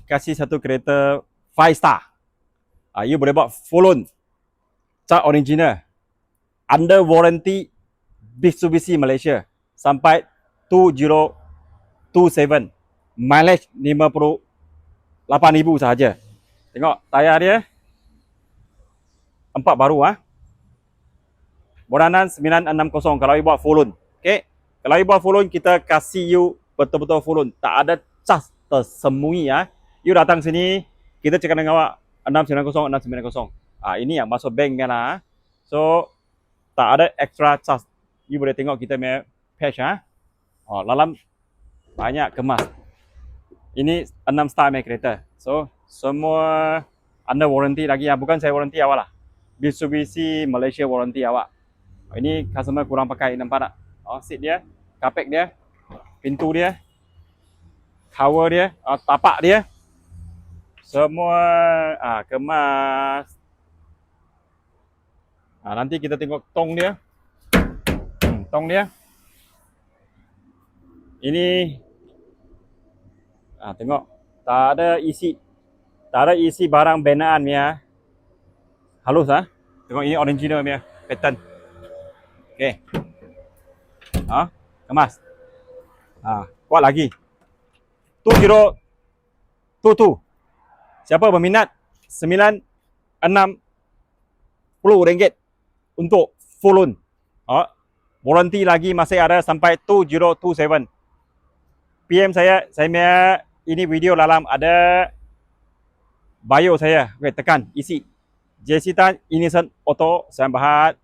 kasih satu kereta 5 star. You boleh buat full loan, cat original, under warranty Mitsubishi Malaysia sampai 2027, mileage 58,000 sahaja. Tengok tayar dia 4 baru Boranan 960 kalau you buat full loan. Okay, kalau you buat full loan, kita kasih you betul-betul full loan, tak ada cas tersembunyi You datang sini, kita cakap dengan awak 690 690. Ini yang masuk bank merah. So tak ada extra charge. You boleh tengok kita punya patch dalam banyak kemas. Ini 6 star punya kereta. So semua under warranty lagi bukan saya warranty awak lah. Mitsubishi Malaysia warranty awak. Ini customer kurang pakai, nampak tak? Seat dia, kapek dia, pintu dia, cover dia, tapak dia, semua kemas. Nanti kita tengok tong dia. Tong dia. Ini tengok, tak ada isi barang benaan punya. Halus Tengok, ini original punya pattern. Okey. Kemas. Kuat lagi. 2022. Siapa berminat, RM960 untuk full loan. Warranty lagi masih ada sampai 2027. PM saya punya ini video dalam ada bio saya. Okey, tekan isi. Jessitan Innocent Auto, Selamat Berhad.